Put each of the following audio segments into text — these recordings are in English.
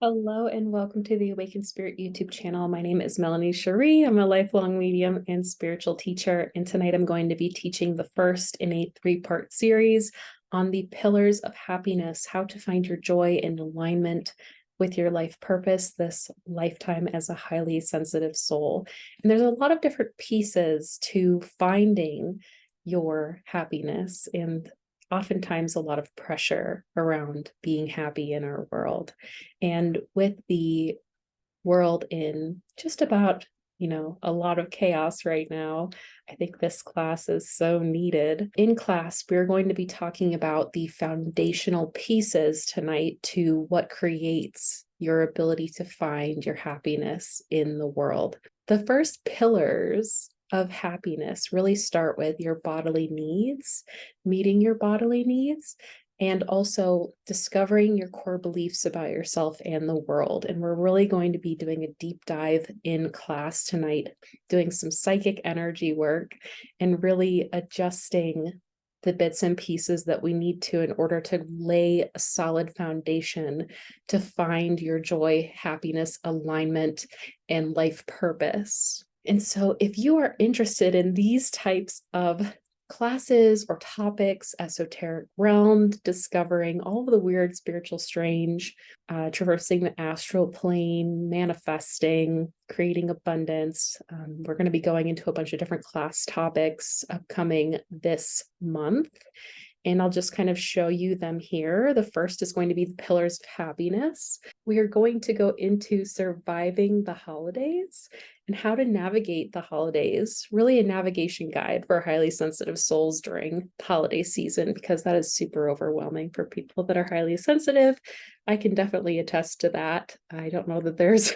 Hello and welcome to the Awakened Spirit YouTube channel. My name is Melanie Cherie. I'm a lifelong medium and spiritual teacher, and tonight I'm going to be teaching the first in a three-part series on the pillars of happiness, how to find your joy in alignment with your life purpose this lifetime as a highly sensitive soul. And there's a lot of different pieces to finding your happiness, and oftentimes a lot of pressure around being happy in our world. And with the world in just about, a lot of chaos right now, I think this class is so needed. In class, we're going to be talking about the foundational pieces tonight to what creates your ability to find your happiness in the world. The first pillars of happiness really start with your bodily needs, meeting your bodily needs, and also discovering your core beliefs about yourself and the world. And we're really going to be doing a deep dive in class tonight, doing some psychic energy work and really adjusting the bits and pieces that we need to in order to lay a solid foundation to find your joy, happiness, alignment, and life purpose. And so if you are interested in these types of classes or topics, esoteric realm, discovering all of the weird, spiritual, strange, traversing the astral plane, manifesting, creating abundance. We're going to be going into a bunch of different class topics upcoming this month. And I'll just kind of show you them here. The first is going to be the pillars of happiness. We are going to go into surviving the holidays and how to navigate the holidays, really a navigation guide for highly sensitive souls during the holiday season, because that is super overwhelming for people that are highly sensitive. I can definitely attest to that. I don't know that there's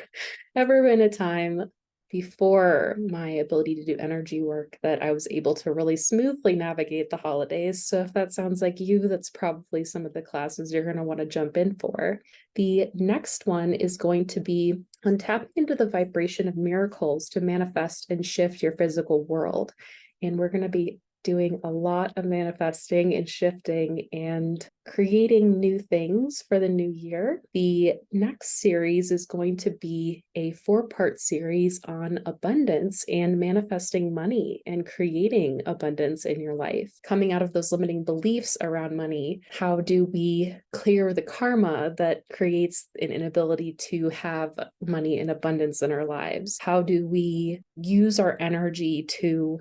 ever been a time before my ability to do energy work that I was able to really smoothly navigate the holidays. So if that sounds like you, that's probably some of the classes you're going to want to jump in for. The next one is going to be on tapping into the vibration of miracles to manifest and shift your physical world. And we're going to be doing a lot of manifesting and shifting and creating new things for the new year. The next series is going to be a 4-part series on abundance and manifesting money and creating abundance in your life. Coming out of those limiting beliefs around money, how do we clear the karma that creates an inability to have money in abundance in our lives? How do we use our energy to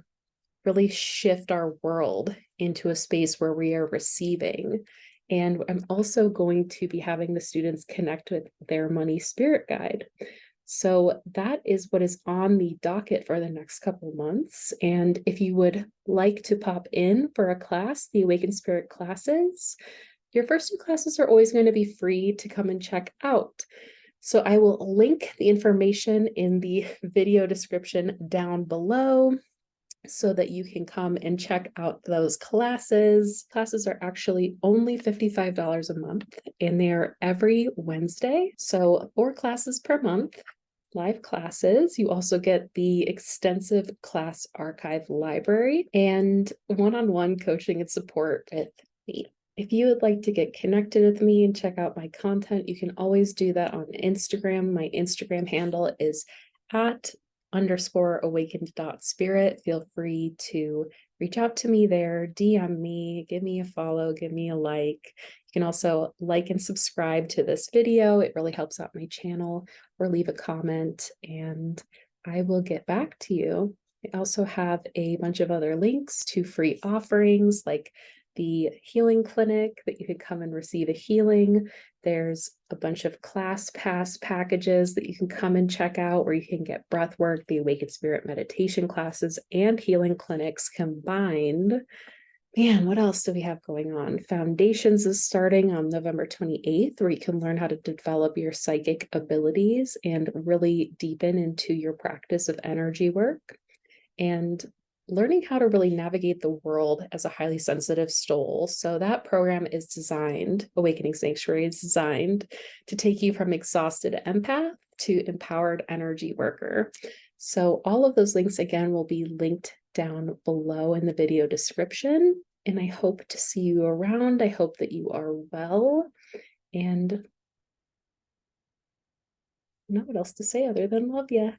really shift our world into a space where we are receiving? And I'm also going to be having the students connect with their money spirit guide. So that is what is on the docket for the next couple months. And if you would like to pop in for a class, the Awakened Spirit classes, your first 2 classes are always going to be free to come and check out. So I will link the information in the video description down below, so that you can come and check out those classes. Classes are actually only $55 a month, and they are every Wednesday. So 4 classes per month, live classes. You also get the extensive class archive library and one-on-one coaching and support with me. If you would like to get connected with me and check out my content, you can always do that on Instagram. My Instagram handle is @_awakened.spirit. Feel free to reach out to me there, DM me, give me a follow, give me a like. You can also like and subscribe to this video. It really helps out my channel, or leave a comment and I will get back to you. I also have a bunch of other links to free offerings, like the healing clinic that you could come and receive a healing. There's a bunch of class pass packages that you can come and check out, where you can get breath work, the Awakened Spirit meditation classes, and healing clinics combined. Man, what else do we have going on? Foundations is starting on November 28th, where you can learn how to develop your psychic abilities and really deepen into your practice of energy work. And learning how to really navigate the world as a highly sensitive soul. So that program is designed, Awakening Sanctuary is designed to take you from exhausted empath to empowered energy worker. So all of those links, again, will be linked down below in the video description. And I hope to see you around. I hope that you are well. And know what else to say other than love ya.